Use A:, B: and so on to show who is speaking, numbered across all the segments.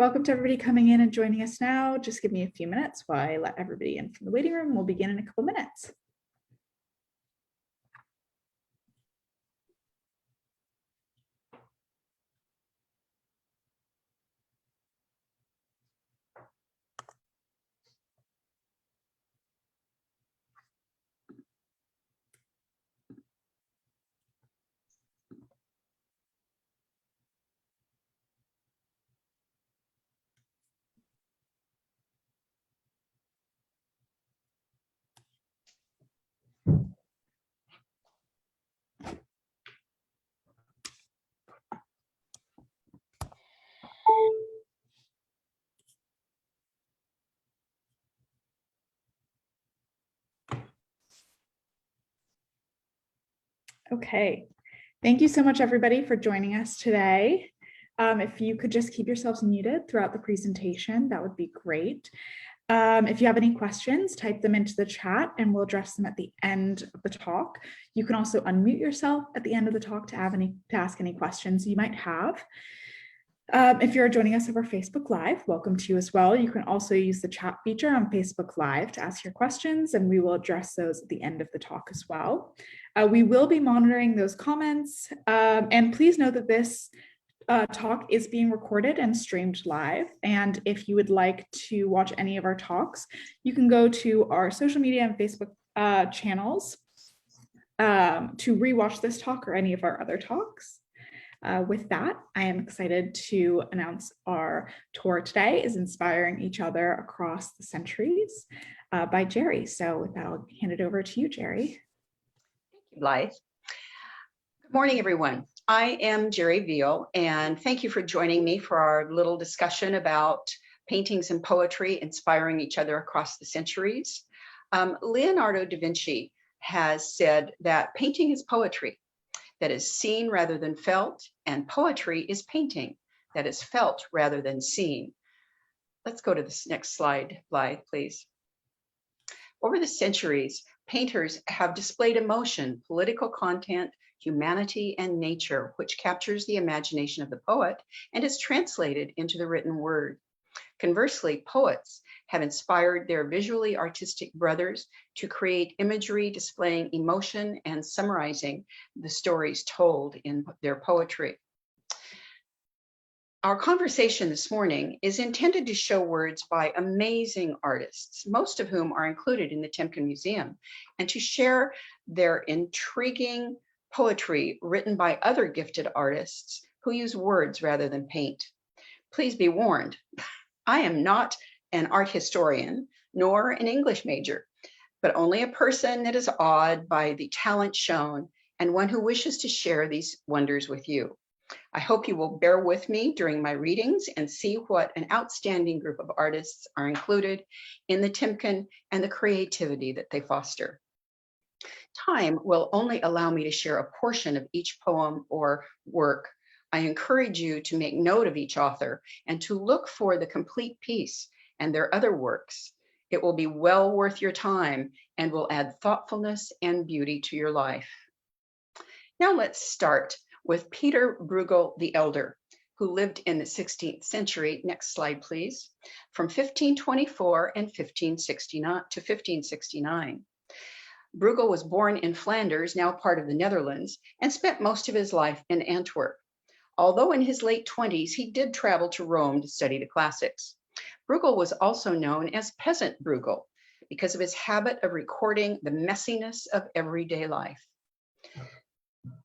A: Welcome to everybody coming in and joining us now. Just give me a few minutes while I let everybody in from the waiting room. We'll begin in a couple minutes. Okay, thank you so much, everybody, for joining us today. If you could just keep yourselves muted throughout the presentation, that would be great. If you have any questions, type them into the chat and we'll address them at the end of the talk. You can also unmute yourself at the end of the talk to ask any questions you might have. If you're joining us over Facebook Live, welcome to you as well. You can also use the chat feature on Facebook Live to ask your questions, and we will address those at the end of the talk as well. We will be monitoring those comments, and please know that this talk is being recorded and streamed live. And if you would like to watch any of our talks, you can go to our social media and Facebook channels to rewatch this talk or any of our other talks. With that, I am excited to announce our tour today is Inspiring Each Other Across the Centuries by Jerry. So with that, I'll hand it over to you, Jerry.
B: Thank you, Blythe. Good morning, everyone. I am Jerry Veal, and thank you for joining me for our little discussion about paintings and poetry inspiring each other across the centuries. Leonardo da Vinci has said that painting is poetry that is seen rather than felt, and poetry is painting that is felt rather than seen. Let's go to this next slide, Blythe, please. Over the centuries, painters have displayed emotion, political content, humanity, and nature, which captures the imagination of the poet and is translated into the written word. Conversely, poets have inspired their visually artistic brothers to create imagery displaying emotion and summarizing the stories told in their poetry. Our conversation this morning is intended to show words by amazing artists, most of whom are included in the Timken Museum, and to share their intriguing poetry written by other gifted artists who use words rather than paint. Please be warned, I am not an art historian nor an English major, but only a person that is awed by the talent shown and one who wishes to share these wonders with you. I hope you will bear with me during my readings and see what an outstanding group of artists are included in the Timken and the creativity that they foster. Time will only allow me to share a portion of each poem or work. I encourage you to make note of each author and to look for the complete piece and their other works. It will be well worth your time and will add thoughtfulness and beauty to your life. Now let's start with Pieter Bruegel the Elder, who lived in the 16th century. Next slide, please. From 1524 and 1569 to 1569. Bruegel was born in Flanders, now part of the Netherlands, and spent most of his life in Antwerp. Although in his late 20s, he did travel to Rome to study the classics. Bruegel was also known as Peasant Bruegel because of his habit of recording the messiness of everyday life.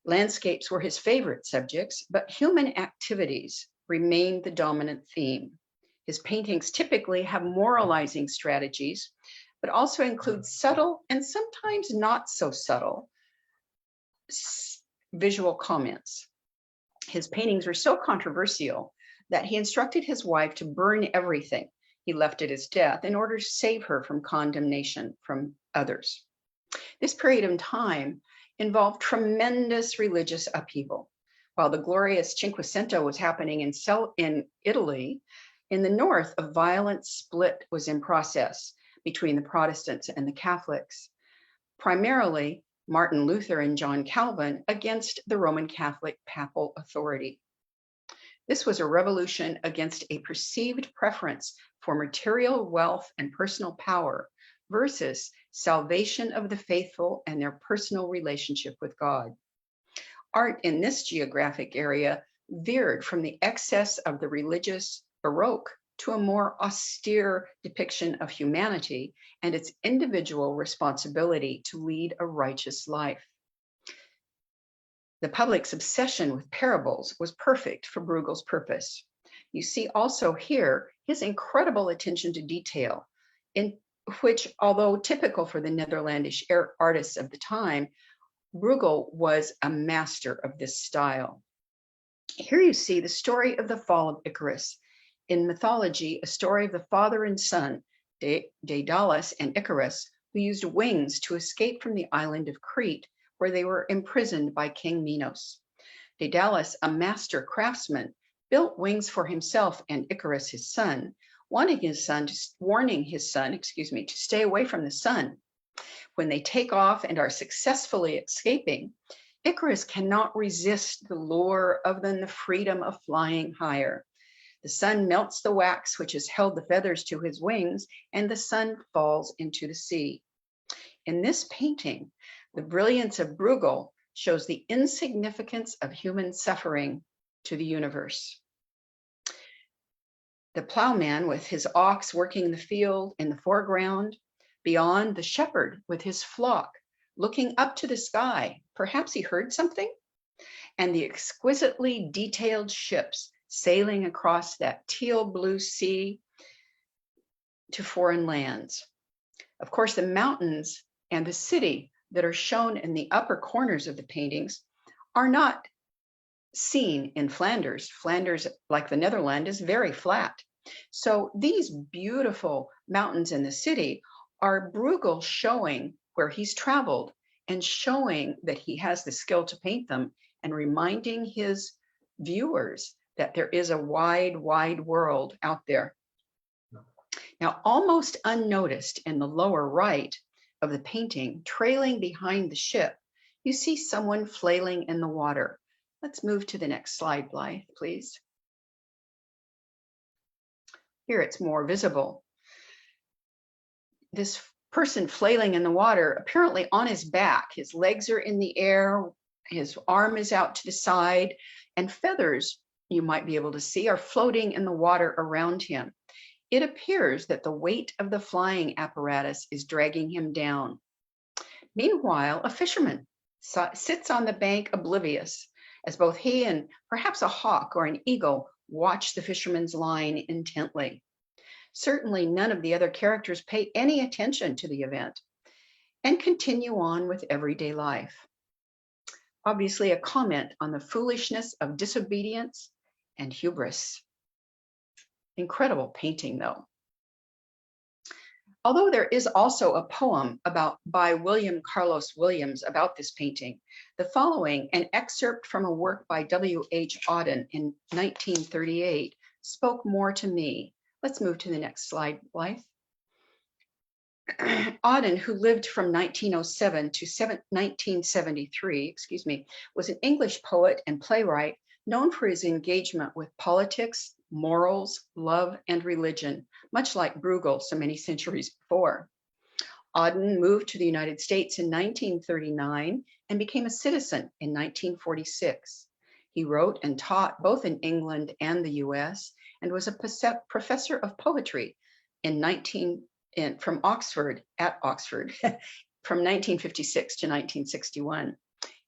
B: Landscapes were his favorite subjects, but human activities remained the dominant theme. His paintings typically have moralizing strategies, but also include subtle and sometimes not so subtle visual comments. His paintings were so controversial that he instructed his wife to burn everything he left at his death in order to save her from condemnation from others. This period of time involved tremendous religious upheaval. While the glorious Cinquecento was happening in Italy, in the north, a violent split was in process between the Protestants and the Catholics, primarily Martin Luther and John Calvin against the Roman Catholic papal authority. This was a revolution against a perceived preference for material wealth and personal power versus salvation of the faithful and their personal relationship with God. Art in this geographic area veered from the excess of the religious Baroque to a more austere depiction of humanity and its individual responsibility to lead a righteous life. The public's obsession with parables was perfect for Bruegel's purpose. You see also here his incredible attention to detail, in which, although typical for the Netherlandish artists of the time, Bruegel was a master of this style. Here you see the story of the fall of Icarus. In mythology, a story of the father and son, Daedalus and Icarus, who used wings to escape from the island of Crete, where they were imprisoned by King Minos. Daedalus, a master craftsman, built wings for himself and Icarus, his son, warning his son to stay away from the sun. When they take off and are successfully escaping, Icarus cannot resist the lure of the freedom of flying higher. The sun melts the wax which has held the feathers to his wings, and the sun falls into the sea. In this painting, the brilliance of Bruegel shows the insignificance of human suffering to the universe. The plowman with his ox working the field in the foreground, beyond the shepherd with his flock, looking up to the sky, perhaps he heard something, and the exquisitely detailed ships sailing across that teal blue sea to foreign lands. Of course, the mountains and the city that are shown in the upper corners of the paintings are not seen in Flanders. Flanders, like the Netherlands, is very flat. So these beautiful mountains in the city are Bruegel showing where he's traveled and showing that he has the skill to paint them and reminding his viewers that there is a wide, wide world out there. Now, almost unnoticed in the lower right of the painting, trailing behind the ship, you see someone flailing in the water. Let's move to the next slide, Blythe, please. Here it's more visible. This person flailing in the water, apparently on his back, his legs are in the air, his arm is out to the side, and feathers, you might be able to see, are floating in the water around him. It appears that the weight of the flying apparatus is dragging him down. Meanwhile, a fisherman sits on the bank oblivious, as both he and perhaps a hawk or an eagle watch the fisherman's line intently. Certainly none of the other characters pay any attention to the event and continue on with everyday life. Obviously, a comment on the foolishness of disobedience and hubris. Incredible painting, though. Although there is also a poem by William Carlos Williams about this painting, the following, an excerpt from a work by W.H. Auden in 1938, spoke more to me. Let's move to the next slide, Blythe. Auden, who lived from 1907 to 1973, was an English poet and playwright known for his engagement with politics, morals, love, and religion, much like Bruegel so many centuries before. Auden moved to the United States in 1939 and became a citizen in 1946. He wrote and taught both in England and the US and was a professor of poetry from Oxford from 1956 to 1961.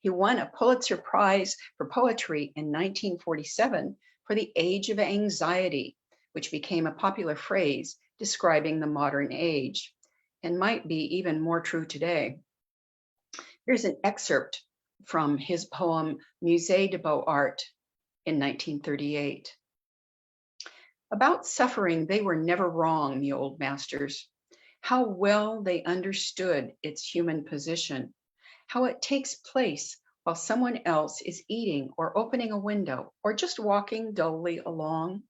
B: He won a Pulitzer Prize for Poetry in 1947 for The Age of Anxiety, which became a popular phrase describing the modern age and might be even more true today. Here's an excerpt from his poem Musée de Beaux Arts in 1938. About suffering, they were never wrong, the old masters. How well they understood its human position, how it takes place while someone else is eating or opening a window or just walking dully along.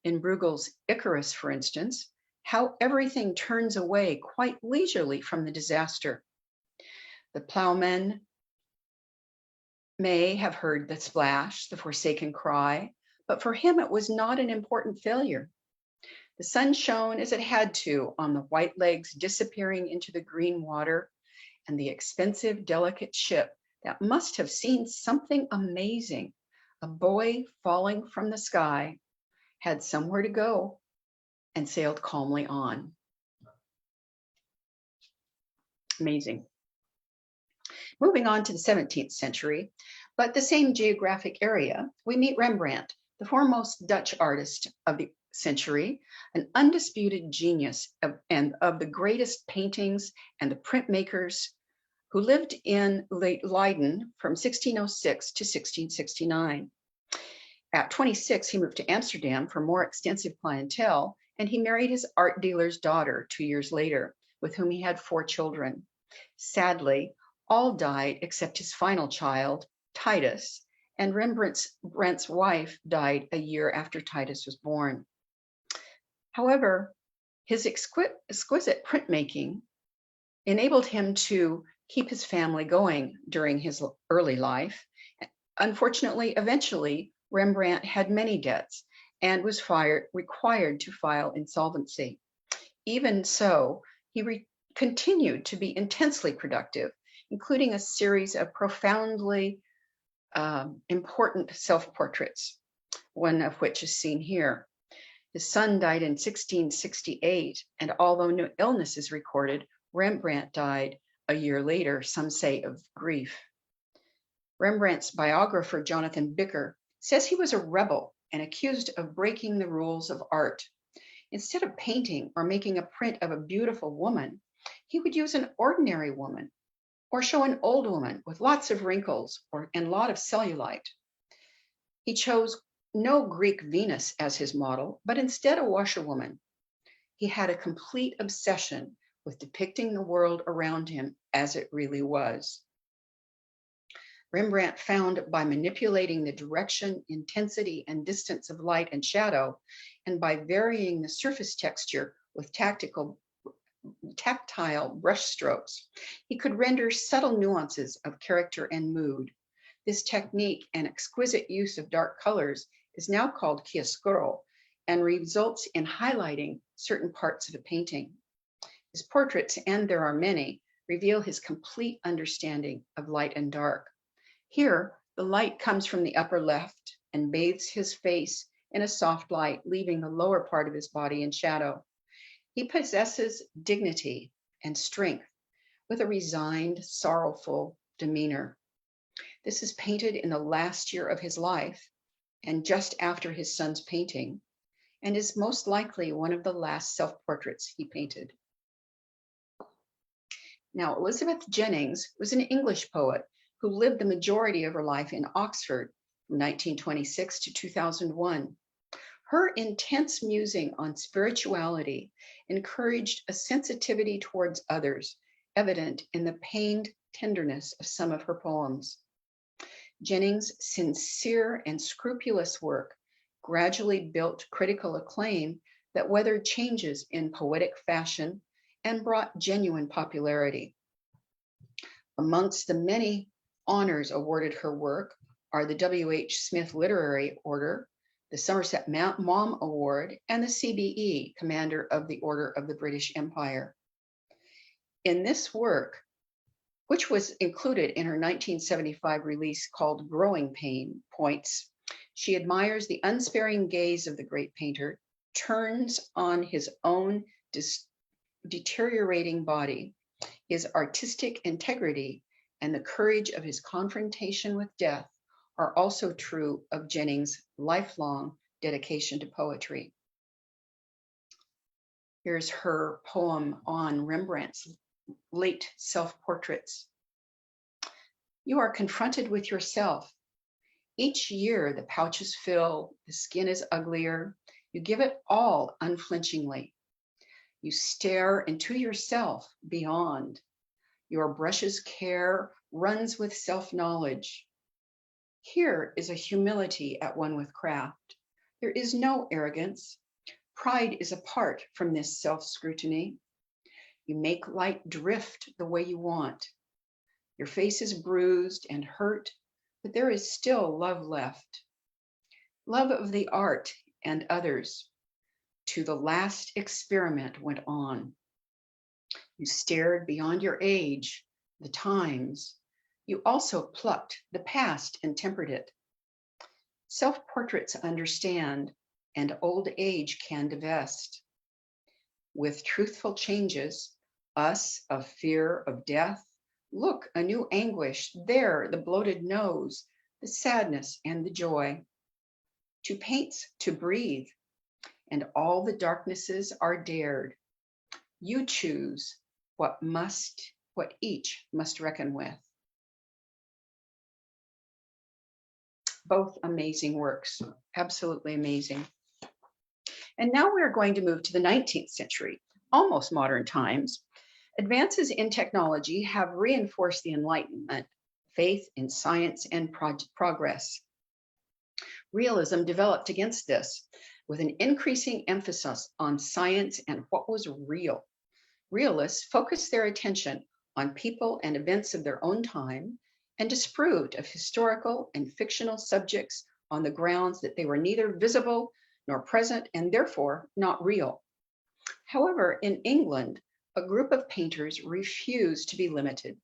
B: In Bruegel's Icarus, for instance, how everything turns away quite leisurely from the disaster. The plowman may have heard the splash, the forsaken cry, but for him it was not an important failure. The sun shone as it had to on the white legs disappearing into the green water, and the expensive, delicate ship that must have seen something amazing, a boy falling from the sky, had somewhere to go and sailed calmly on. Amazing. Moving on to the 17th century, but the same geographic area, we meet Rembrandt, the foremost Dutch artist of the century, an undisputed genius of the greatest paintings and the printmakers, who lived in Leiden from 1606 to 1669. At 26, he moved to Amsterdam for more extensive clientele, and he married his art dealer's daughter 2 years later, with whom he had 4 children. Sadly, all died except his final child, Titus, and Rembrandt's wife died a year after Titus was born. However, his exquisite printmaking enabled him to keep his family going during his early life. Unfortunately, eventually, Rembrandt had many debts and was required to file insolvency. Even so, he continued to be intensely productive, including a series of profoundly important self-portraits, one of which is seen here. His son died in 1668, and although no illness is recorded, Rembrandt died a year later, some say of grief. Rembrandt's biographer, Jonathan Bicker, says he was a rebel and accused of breaking the rules of art. Instead of painting or making a print of a beautiful woman, he would use an ordinary woman or show an old woman with lots of wrinkles and a lot of cellulite. He chose no Greek Venus as his model, but instead a washerwoman. He had a complete obsession with depicting the world around him as it really was. Rembrandt found by manipulating the direction, intensity, and distance of light and shadow, and by varying the surface texture with tactile brush strokes, he could render subtle nuances of character and mood. This technique and exquisite use of dark colors is now called chiaroscuro and results in highlighting certain parts of a painting. His portraits, and there are many, reveal his complete understanding of light and dark. Here, the light comes from the upper left and bathes his face in a soft light, leaving the lower part of his body in shadow. He possesses dignity and strength with a resigned, sorrowful demeanor. This is painted in the last year of his life and just after his son's painting, and is most likely one of the last self-portraits he painted. Now, Elizabeth Jennings was an English poet who lived the majority of her life in Oxford from 1926 to 2001. Her intense musing on spirituality encouraged a sensitivity towards others, evident in the pained tenderness of some of her poems. Jennings' sincere and scrupulous work gradually built critical acclaim that weathered changes in poetic fashion and brought genuine popularity. Amongst the many honors awarded her work are the W.H. Smith Literary Order, the Somerset Maugham Award, and the CBE, Commander of the Order of the British Empire. In this work, which was included in her 1975 release called Growing Points, she admires the unsparing gaze of the great painter, turns on his own deteriorating body, his artistic integrity, and the courage of his confrontation with death are also true of Jennings' lifelong dedication to poetry. Here's her poem on Rembrandt's late self-portraits. You are confronted with yourself. Each year the pouches fill, the skin is uglier. You give it all unflinchingly. You stare into yourself beyond. Your brush's care runs with self-knowledge. Here is a humility at one with craft. There is no arrogance. Pride is apart from this self-scrutiny. You make light drift the way you want. Your face is bruised and hurt, but there is still love left. Love of the art and others. To the last experiment went on. You stared beyond your age, the times. You also plucked the past and tempered it. Self-portraits understand, and old age can divest. With truthful changes, us of fear of death, look, a new anguish, there the bloated nose, the sadness and the joy. To paint's to breathe, and all the darknesses are dared. You choose what each must reckon with. Both amazing works, absolutely amazing. And now we're going to move to the 19th century, almost modern times. Advances in technology have reinforced the Enlightenment, faith in science and progress. Realism developed against this, with an increasing emphasis on science and what was real. Realists focused their attention on people and events of their own time and disapproved of historical and fictional subjects on the grounds that they were neither visible nor present and therefore not real. However, in England, a group of painters refused to be limited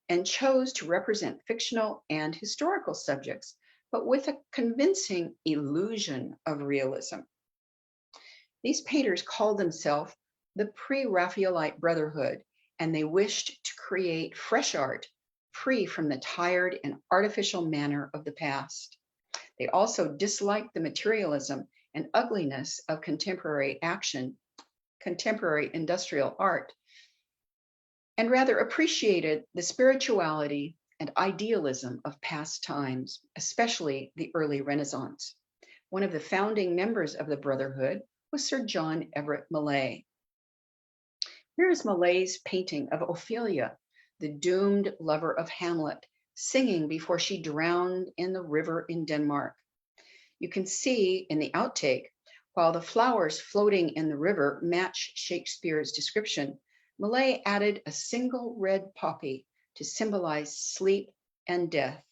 B: and chose to represent fictional and historical subjects, but with a convincing illusion of realism. These painters called themselves the Pre-Raphaelite Brotherhood, and they wished to create fresh art free from the tired and artificial manner of the past. They also disliked the materialism and ugliness of contemporary industrial art, and rather appreciated the spirituality and idealism of past times, especially the early Renaissance. One of the founding members of the Brotherhood was Sir John Everett Millais. Here is Millet's painting of Ophelia, the doomed lover of Hamlet, singing before she drowned in the river in Denmark. You can see in the outtake, while the flowers floating in the river match Shakespeare's description, Millet added a single red poppy to symbolize sleep and death.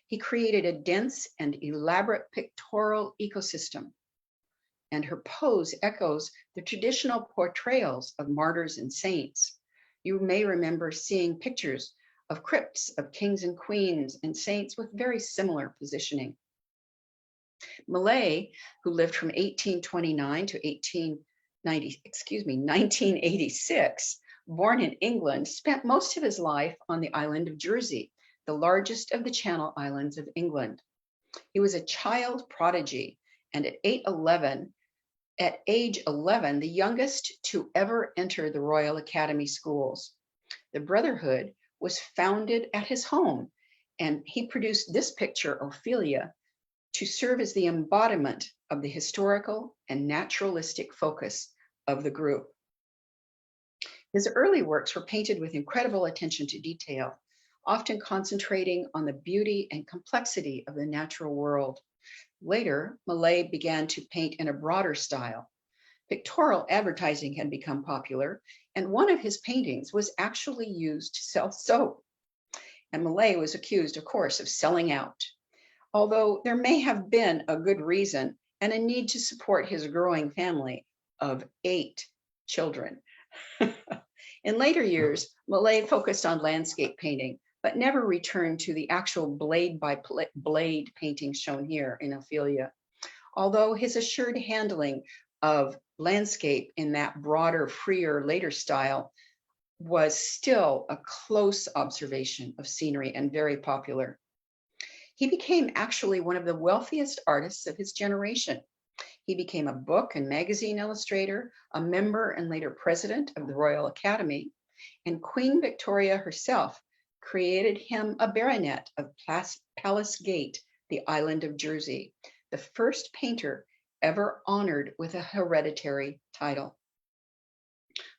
B: He created a dense and elaborate pictorial ecosystem, and her pose echoes the traditional portrayals of martyrs and saints. You may remember seeing pictures of crypts of kings and queens and saints with very similar positioning. Millet, who lived from 1829 to 1986, born in England, spent most of his life on the island of Jersey, the largest of the Channel Islands of England. He was a child prodigy, and at age 11, the youngest to ever enter the Royal Academy schools. The Brotherhood was founded at his home, and he produced this picture, Ophelia, to serve as the embodiment of the historical and naturalistic focus of the group. His early works were painted with incredible attention to detail, often concentrating on the beauty and complexity of the natural world. Later, Millet began to paint in a broader style. Pictorial advertising had become popular, and one of his paintings was actually used to sell soap. And Millet was accused, of course, of selling out, although there may have been a good reason and a need to support his growing family of 8 children. In later years, Millet focused on landscape painting, but never returned to the actual blade by blade paintings shown here in Ophelia. Although his assured handling of landscape in that broader, freer, later style was still a close observation of scenery and very popular. He became actually one of the wealthiest artists of his generation. He became a book and magazine illustrator, a member and later president of the Royal Academy, and Queen Victoria herself created him a baronet of Palace Gate, the island of Jersey, the first painter ever honored with a hereditary title.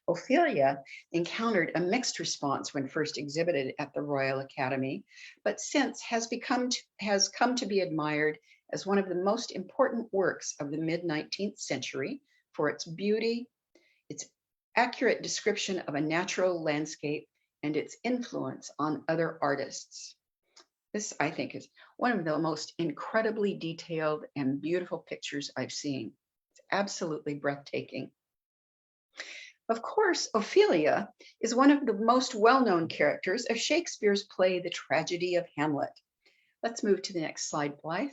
B: Ophelia encountered a mixed response when first exhibited at the Royal Academy, but since has come to be admired as one of the most important works of the mid-19th century for its beauty, its accurate description of a natural landscape, and its influence on other artists. This, I think, is one of the most incredibly detailed and beautiful pictures I've seen. It's absolutely breathtaking. Of course, Ophelia is one of the most well-known characters of Shakespeare's play, The Tragedy of Hamlet. Let's move to the next slide, Blythe.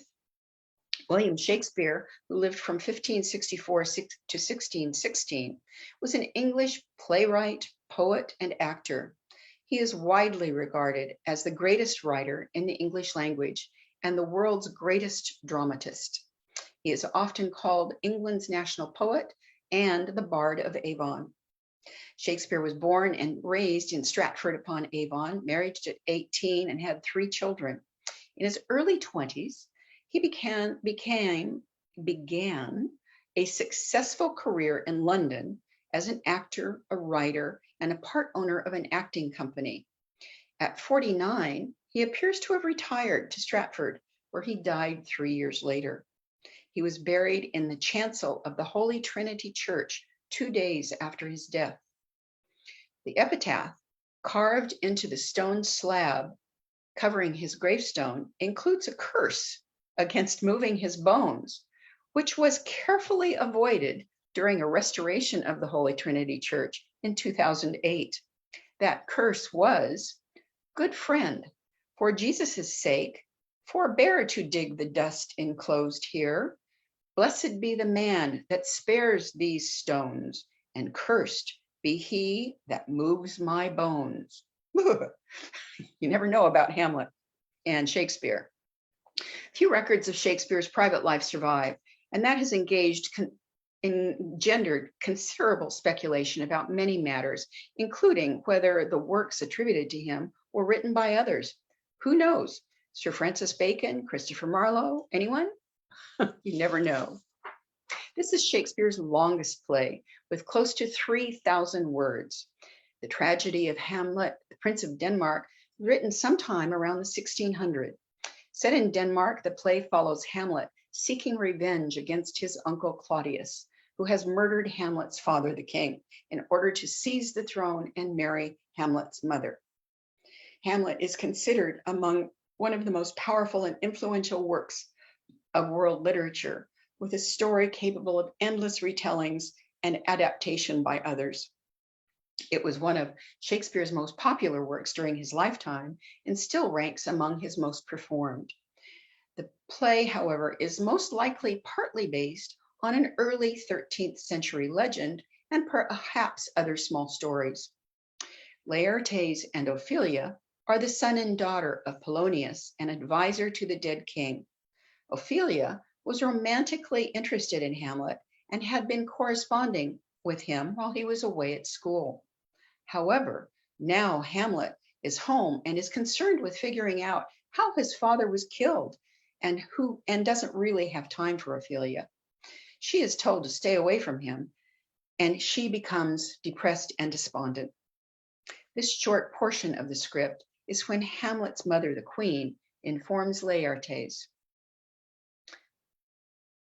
B: William Shakespeare, who lived from 1564 to 1616, was an English playwright, poet, and actor. He is widely regarded as the greatest writer in the English language and the world's greatest dramatist. He is often called England's national poet and the Bard of Avon. Shakespeare was born and raised in Stratford-upon-Avon, married at 18, and had 3 children. In his early 20s, he began a successful career in London as an actor, a writer, and a part owner of an acting company. At 49, he appears to have retired to Stratford, where he died 3 years later. He was buried in the chancel of the Holy Trinity Church 2 days after his death. The epitaph, carved into the stone slab covering his gravestone, includes a curse against moving his bones, which was carefully avoided during a restoration of the Holy Trinity Church in 2008. That curse was, "Good friend, for Jesus' sake, forbear to dig the dust enclosed here. Blessed be the man that spares these stones, and cursed be he that moves my bones." You never know about Hamlet and Shakespeare. Few records of Shakespeare's private life survive, and that has engendered considerable speculation about many matters, including whether the works attributed to him were written by others. Who knows? Sir Francis Bacon, Christopher Marlowe, anyone? You never know. This is Shakespeare's longest play, with close to 3,000 words. The Tragedy of Hamlet, the Prince of Denmark, written sometime around the 1600s. Set in Denmark, the play follows Hamlet seeking revenge against his uncle Claudius, who has murdered Hamlet's father, the king, in order to seize the throne and marry Hamlet's mother. Hamlet is considered among one of the most powerful and influential works of world literature, with a story capable of endless retellings and adaptation by others. It was one of Shakespeare's most popular works during his lifetime and still ranks among his most performed. The play, however, is most likely partly based on an early 13th century legend and perhaps other small stories. Laertes and Ophelia are the son and daughter of Polonius, an advisor to the dead king. Ophelia was romantically interested in Hamlet and had been corresponding with him while he was away at school. However, now Hamlet is home and is concerned with figuring out how his father was killed and doesn't really have time for Ophelia. She is told to stay away from him, and she becomes depressed and despondent. This short portion of the script is when Hamlet's mother, the queen, informs Laertes,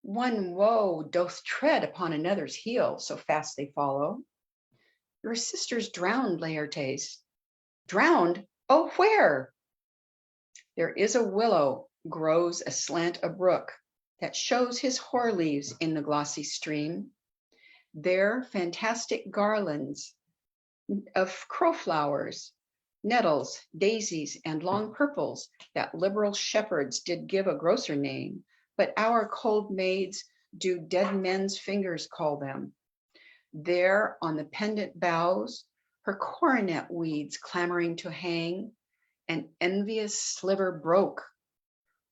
B: "One woe doth tread upon another's heel, so fast they follow. Your sister's drowned, Laertes." "Drowned? Oh, where?" "There is a willow grows aslant a brook that shows his hoar leaves in the glossy stream. There fantastic garlands of crowflowers, nettles, daisies, and long purples that liberal shepherds did give a grosser name, but our cold maids do dead men's fingers call them. There on the pendant boughs, her coronet weeds clamoring to hang, an envious sliver broke,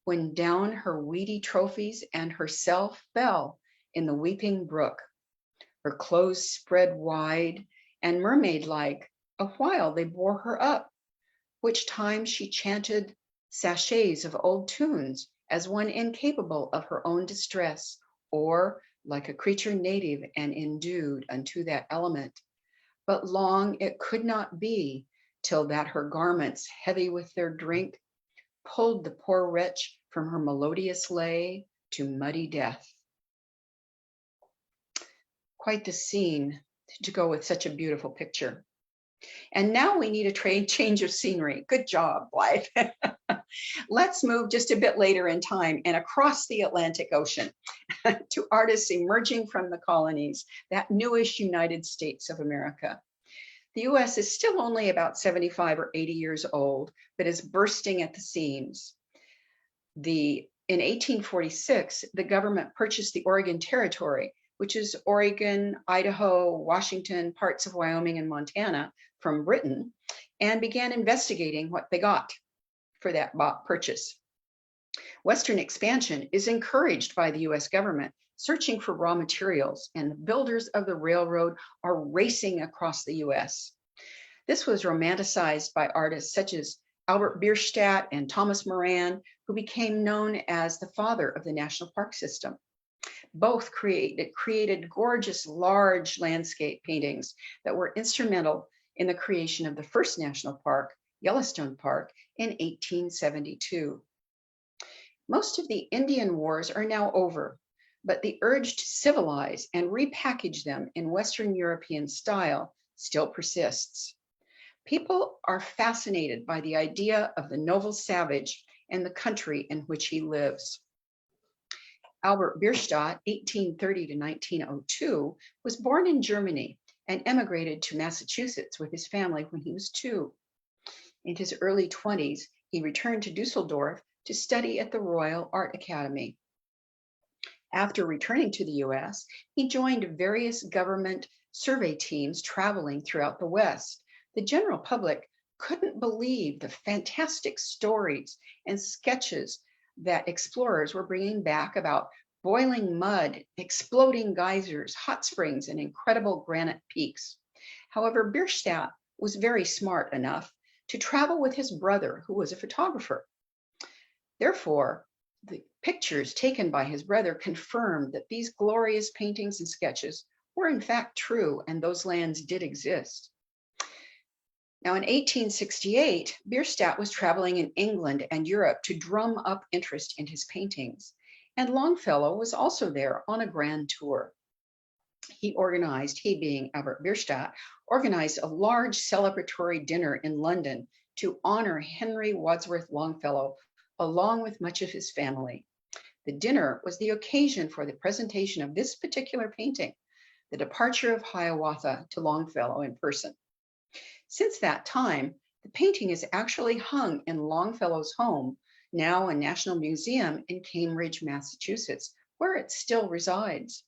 B: when down her weedy trophies and herself fell in the weeping brook. Her clothes spread wide, and mermaid-like, a while they bore her up, which time she chanted sachets of old tunes, as one incapable of her own distress, or like a creature native and endued unto that element. But long it could not be, till that her garments, heavy with their drink, pulled the poor wretch from her melodious lay to muddy death." Quite the scene to go with such a beautiful picture. And now we need a change of scenery. Good job, Blythe. Let's move just a bit later in time and across the Atlantic Ocean to artists emerging from the colonies, that newish United States of America. The US is still only about 75 or 80 years old, but is bursting at the seams. In 1846, the government purchased the Oregon Territory, which is Oregon, Idaho, Washington, parts of Wyoming and Montana, from Britain, and began investigating what they got for that purchase. Western expansion is encouraged by the US government, searching for raw materials, and the builders of the railroad are racing across the US. This was romanticized by artists such as Albert Bierstadt and Thomas Moran, who became known as the father of the national park system. Both created gorgeous, large landscape paintings that were instrumental in the creation of the first national park, Yellowstone Park, in 1872. Most of the Indian wars are now over, but the urge to civilize and repackage them in Western European style still persists. People are fascinated by the idea of the noble savage and the country in which he lives. Albert Bierstadt, 1830 to 1902, was born in Germany and emigrated to Massachusetts with his family when he was 2. In his early 20s, he returned to Dusseldorf to study at the Royal Art Academy. After returning to the US, he joined various government survey teams traveling throughout the West. The general public couldn't believe the fantastic stories and sketches that explorers were bringing back about boiling mud, exploding geysers, hot springs, and incredible granite peaks. However, Bierstadt was very smart enough to travel with his brother, who was a photographer. Therefore, the pictures taken by his brother confirmed that these glorious paintings and sketches were in fact true, and those lands did exist. Now, in 1868, Bierstadt was traveling in England and Europe to drum up interest in his paintings, and Longfellow was also there on a grand tour. He being Albert Bierstadt, organized a large celebratory dinner in London to honor Henry Wadsworth Longfellow, along with much of his family. The dinner was the occasion for the presentation of this particular painting, The Departure of Hiawatha, to Longfellow in person. Since that time, the painting is actually hung in Longfellow's home, now a National Museum in Cambridge, Massachusetts, where it still resides.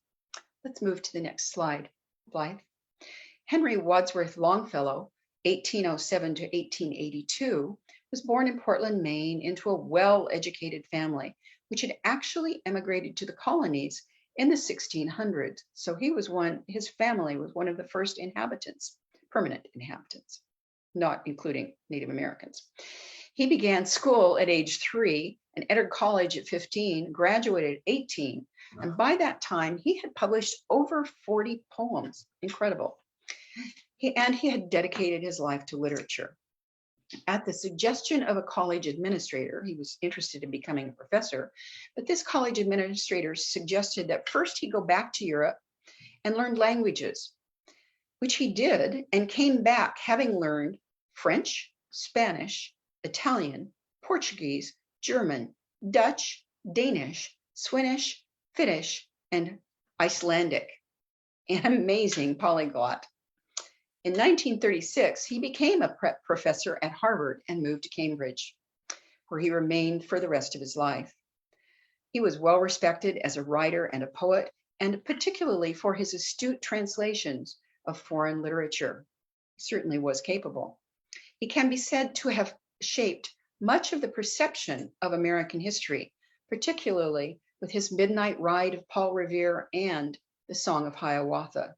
B: Let's move to the next slide, Blythe. Henry Wadsworth Longfellow, 1807 to 1882, was born in Portland, Maine, into a well-educated family, which had actually emigrated to the colonies in the 1600s. So his family was one of the first inhabitants, permanent inhabitants, not including Native Americans. He began school at age 3 and entered college at 15, graduated at 18. And by that time, he had published over 40 poems. Incredible. He had dedicated his life to literature. At the suggestion of a college administrator, he was interested in becoming a professor, but this college administrator suggested that first he go back to Europe and learn languages, which he did, and came back having learned French, Spanish, Italian, Portuguese, German, Dutch, Danish, Swedish, Finnish, and Icelandic. An amazing polyglot. In 1936, he became a professor at Harvard and moved to Cambridge, where he remained for the rest of his life. He was well respected as a writer and a poet, and particularly for his astute translations of foreign literature. He certainly was capable. He can be said to have shaped much of the perception of American history, particularly with his Midnight Ride of Paul Revere and the Song of Hiawatha.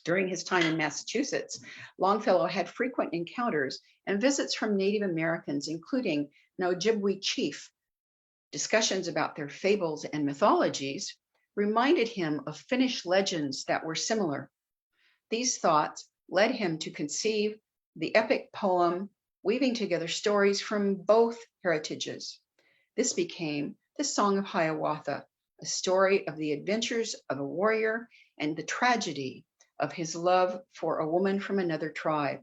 B: During his time in Massachusetts, Longfellow had frequent encounters and visits from Native Americans, including an Ojibwe chief. Discussions about their fables and mythologies reminded him of Finnish legends that were similar. These thoughts led him to conceive the epic poem, weaving together stories from both heritages. This became the Song of Hiawatha, a story of the adventures of a warrior and the tragedy of his love for a woman from another tribe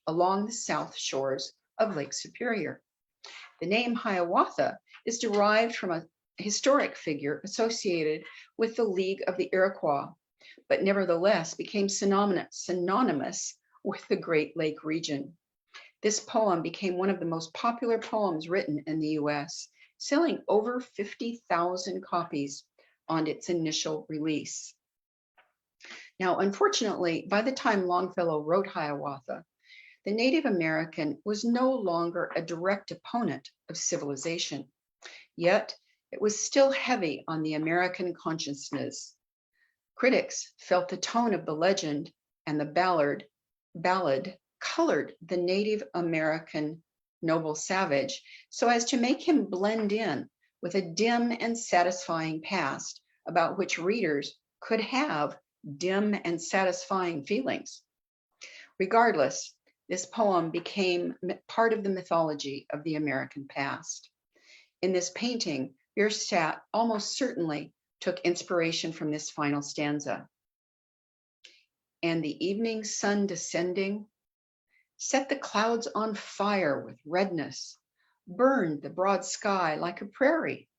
B: along the south shores of Lake Superior. The name Hiawatha is derived from a historic figure associated with the League of the Iroquois, but nevertheless became synonymous with the Great Lake region. This poem became one of the most popular poems written in the US, selling over 50,000 copies on its initial release. Now, unfortunately, by the time Longfellow wrote Hiawatha, the Native American was no longer a direct opponent of civilization, yet it was still heavy on the American consciousness. Critics felt the tone of the legend and the ballad colored the Native American noble savage so as to make him blend in with a dim and satisfying past about which readers could have dim and satisfying feelings. Regardless, this poem became part of the mythology of the American past. In this painting, Bierstadt almost certainly took inspiration from this final stanza. And the evening sun descending set the clouds on fire with redness, burned the broad sky like a prairie,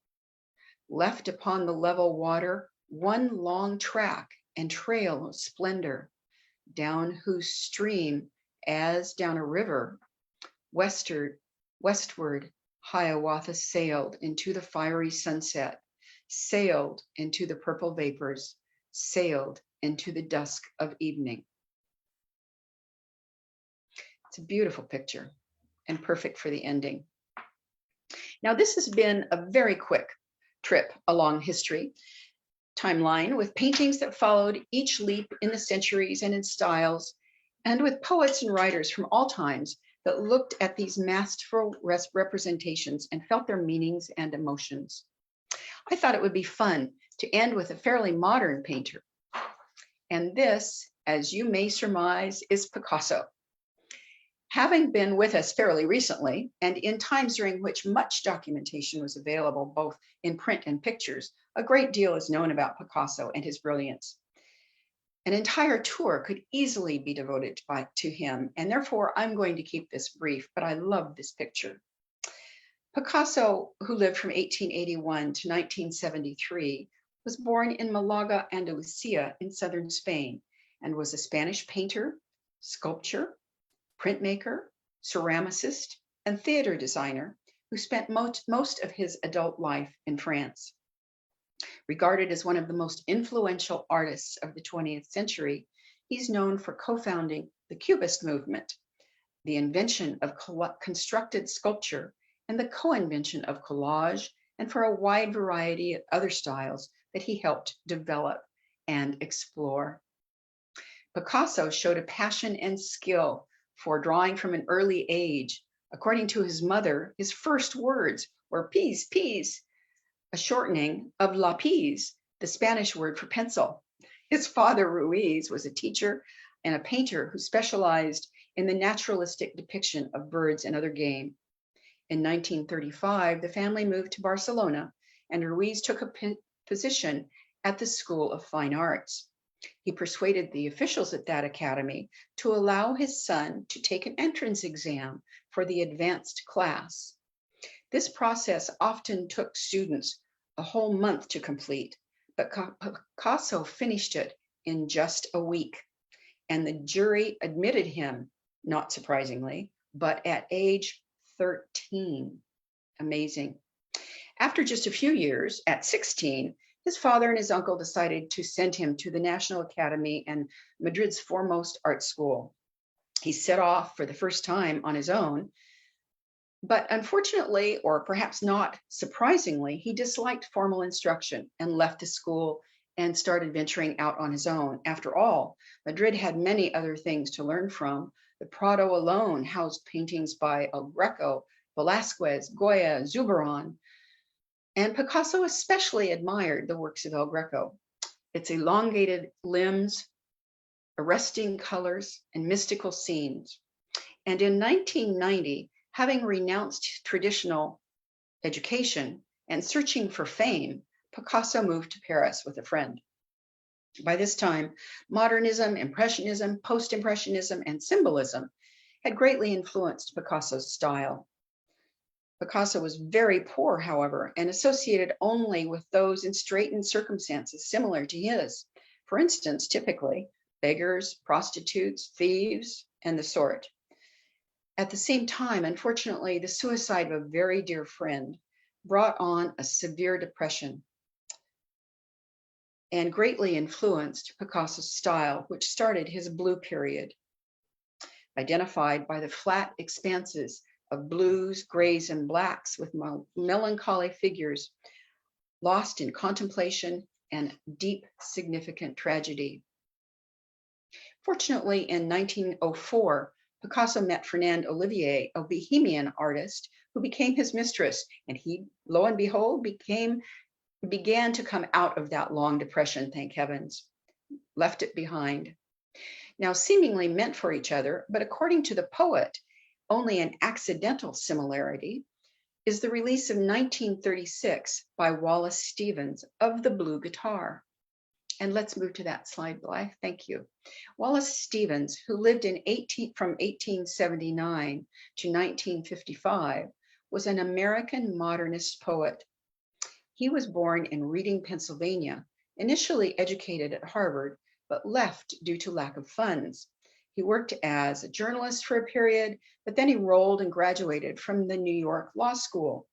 B: left upon the level water one long track and trail of splendor, down whose stream, as down a river, westward Hiawatha sailed into the fiery sunset, sailed into the purple vapors, sailed into the dusk of evening. It's a beautiful picture and perfect for the ending. Now, this has been a very quick trip along history timeline with paintings that followed each leap in the centuries and in styles, and with poets and writers from all times that looked at these masterful representations and felt their meanings and emotions. I thought it would be fun to end with a fairly modern painter. And this, as you may surmise, is Picasso. Having been with us fairly recently, and in times during which much documentation was available, both in print and pictures, a great deal is known about Picasso and his brilliance. An entire tour could easily be devoted to him, and therefore I'm going to keep this brief, but I love this picture. Picasso, who lived from 1881 to 1973, was born in Malaga, Andalusia in southern Spain, and was a Spanish painter, sculptor, printmaker, ceramicist, and theater designer who spent most of his adult life in France. Regarded as one of the most influential artists of the 20th century, he's known for co-founding the Cubist movement, the invention of constructed sculpture, and the co-invention of collage, and for a wide variety of other styles that he helped develop and explore. Picasso showed a passion and skill for drawing from an early age. According to his mother, his first words were "pis, pis," a shortening of lapis, the Spanish word for pencil. His father, Ruiz, was a teacher and a painter who specialized in the naturalistic depiction of birds and other game. In 1935, the family moved to Barcelona, and Ruiz took a position at the School of Fine Arts. He persuaded the officials at that academy to allow his son to take an entrance exam for the advanced class. This process often took students a whole month to complete, but Picasso finished it in just a week, and the jury admitted him, not surprisingly, but at age 13. Amazing. After just a few years, at 16, his father and his uncle decided to send him to the National Academy and Madrid's foremost art school. He set off for the first time on his own, but unfortunately, or perhaps not surprisingly, he disliked formal instruction and left the school and started venturing out on his own. After all, Madrid had many other things to learn from. The Prado alone housed paintings by El Greco, Velázquez, Goya, Zurbarán, and Picasso especially admired the works of El Greco. Its elongated limbs, arresting colors, and mystical scenes. And in 1990, having renounced traditional education and searching for fame, Picasso moved to Paris with a friend. By this time, modernism, impressionism, post-impressionism, and symbolism had greatly influenced Picasso's style. Picasso was very poor, however, and associated only with those in straitened circumstances similar to his. For instance, typically beggars, prostitutes, thieves, and the sort. At the same time, unfortunately, the suicide of a very dear friend brought on a severe depression and greatly influenced Picasso's style, which started his blue period, identified by the flat expanses of blues, grays, and blacks with melancholy figures lost in contemplation and deep, significant tragedy. Fortunately, in 1904, Picasso met Fernande Olivier, a Bohemian artist who became his mistress, and he, lo and behold, began to come out of that long depression, thank heavens, left it behind. Now, seemingly meant for each other, but according to the poet, only an accidental similarity, is the release of 1936 by Wallace Stevens of the Blue Guitar. And let's move to that slide, Blythe. Thank you. Wallace Stevens, who lived from 1879 to 1955, was an American modernist poet. He was born in Reading, Pennsylvania, initially educated at Harvard, but left due to lack of funds. He worked as a journalist for a period, but then enrolled and graduated from the New York Law School.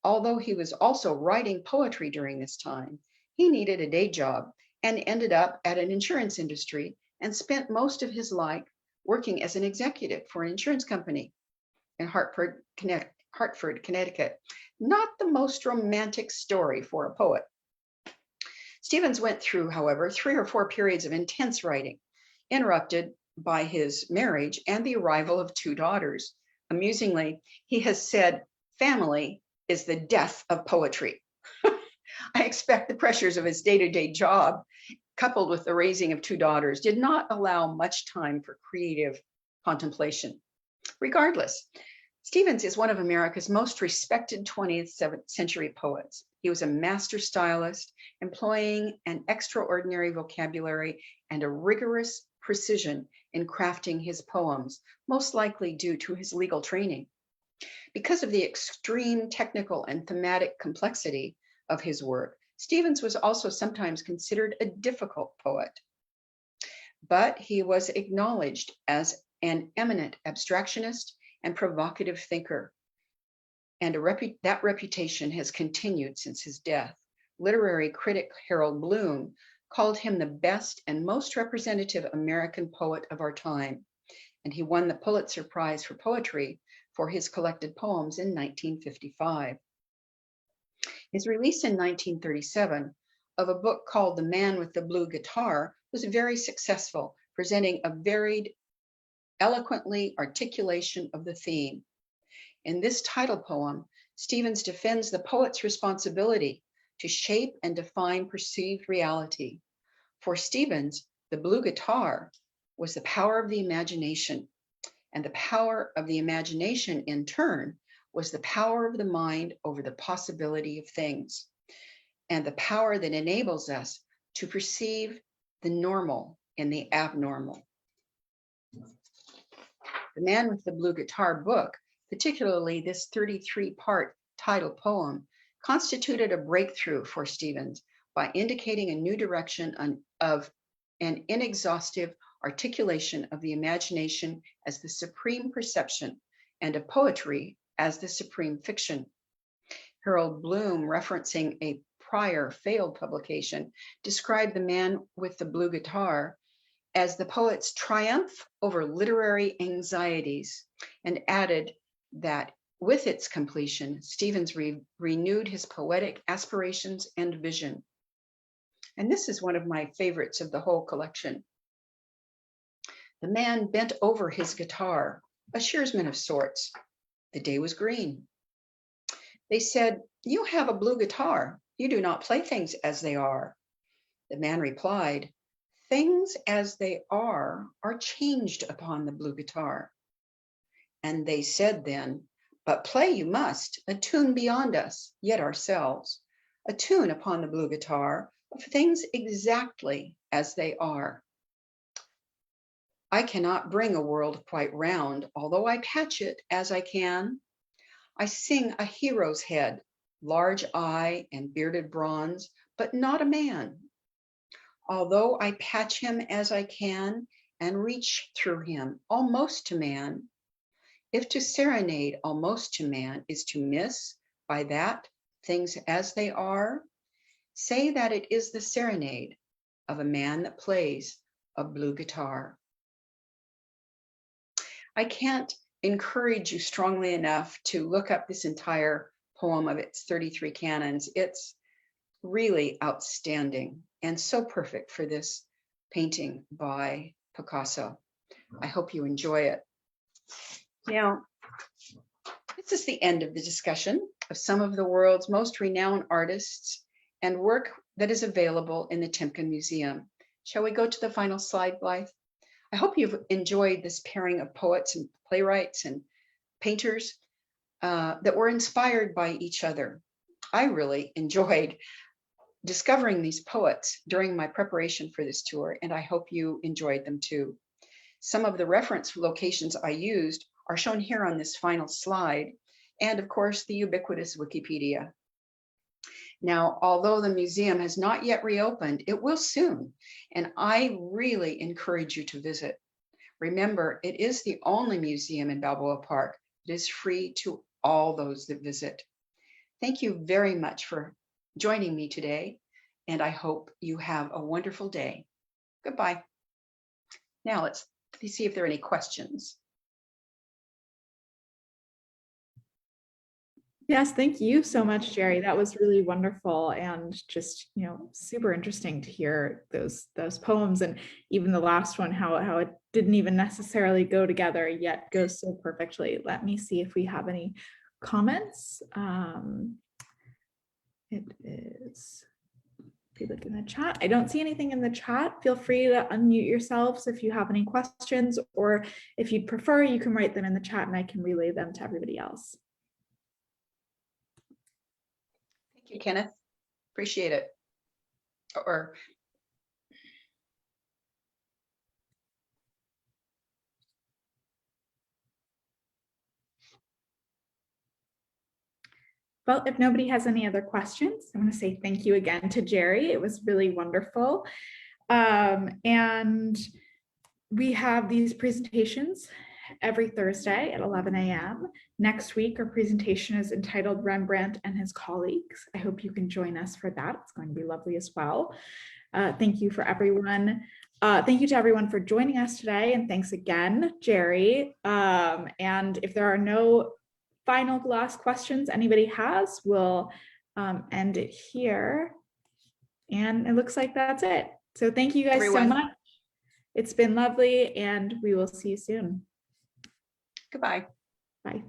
B: Although he was also writing poetry during this time, he needed a day job and ended up at an insurance industry and spent most of his life working as an executive for an insurance company in Hartford, Connecticut. Not the most romantic story for a poet. Stevens went through, however, 3 or 4 periods of intense writing, interrupted by his marriage and the arrival of 2 daughters. Amusingly, he has said, family is the death of poetry. I expect the pressures of his day-to-day job, coupled with the raising of 2 daughters, did not allow much time for creative contemplation. Regardless, Stevens is one of America's most respected 20th century poets. He was a master stylist, employing an extraordinary vocabulary and a rigorous precision in crafting his poems, most likely due to his legal training. Because of the extreme technical and thematic complexity of his work, Stevens was also sometimes considered a difficult poet. But he was acknowledged as an eminent abstractionist and provocative thinker, and that reputation has continued since his death. Literary critic Harold Bloom called him the best and most representative American poet of our time, and he won the Pulitzer Prize for Poetry for his collected poems in 1955. His release in 1937 of a book called The Man with the Blue Guitar was very successful, presenting a varied, eloquently articulation of the theme. In this title poem, Stevens defends the poet's responsibility to shape and define perceived reality. For Stevens, the blue guitar was the power of the imagination, and the power of the imagination, in turn, was the power of the mind over the possibility of things, and the power that enables us to perceive the normal in the abnormal. The Man with the Blue Guitar book, particularly this 33-part title poem, constituted a breakthrough for Stevens by indicating a new direction of an inexhaustive articulation of the imagination as the supreme perception and of poetry as the supreme fiction. Harold Bloom, referencing a prior failed publication, described The Man with the Blue Guitar as the poet's triumph over literary anxieties, and added that with its completion, Stevens renewed his poetic aspirations and vision. And this is one of my favorites of the whole collection. The man bent over his guitar, a shearsman of sorts. The day was green. They said, "You have a blue guitar. You do not play things as they are." The man replied, "Things as they are changed upon the blue guitar." And they said then, "But play you must, a tune beyond us, yet ourselves, a tune upon the blue guitar of things exactly as they are." I cannot bring a world quite round, although I patch it as I can. I sing a hero's head, large eye and bearded bronze, but not a man. Although I patch him as I can and reach through him almost to man, if to serenade almost to man is to miss by that things as they are, say that it is the serenade of a man that plays a blue guitar. I can't encourage you strongly enough to look up this entire poem of its 33 canons. It's really outstanding and so perfect for this painting by Picasso. I hope you enjoy it. Now, this is the end of the discussion of some of the world's most renowned artists and work that is available in the Timken Museum. Shall we go to the final slide, Blythe? I hope you've enjoyed this pairing of poets and playwrights and painters that were inspired by each other. I really enjoyed discovering these poets during my preparation for this tour, and I hope you enjoyed them too. Some of the reference locations I used are shown here on this final slide, and of course, the ubiquitous Wikipedia. Now, although the museum has not yet reopened, it will soon, and I really encourage you to visit. Remember, it is the only museum in Balboa Park that is free to all those that visit. Thank you very much for joining me today, and I hope you have a wonderful day. Goodbye. Now let's see if there are any questions.
A: Yes, thank you so much, Jerry. That was really wonderful and just, super interesting to hear those poems, and even the last one, how it didn't even necessarily go together yet goes so perfectly. Let me see if we have any comments. It is, if you look in the chat, I don't see anything in the chat. Feel free to unmute yourselves if you have any questions, or if you'd prefer, you can write them in the chat and I can relay them to everybody else.
B: Thank you, Kenneth. Appreciate it.
A: Well, if nobody has any other questions, I want to say thank you again to Jerry. It was really wonderful. And we have these presentations every Thursday at 11 a.m. Next week, our presentation is entitled Rembrandt and His Colleagues. I hope you can join us for that. It's going to be lovely as well. Thank you for everyone. Thank you to everyone for joining us today. And thanks again, Jerry. And if there are no final last questions anybody has, we'll end it here. And it looks like that's it. So thank you guys so much. It's been lovely, and we will see you soon.
B: Goodbye.
A: Bye.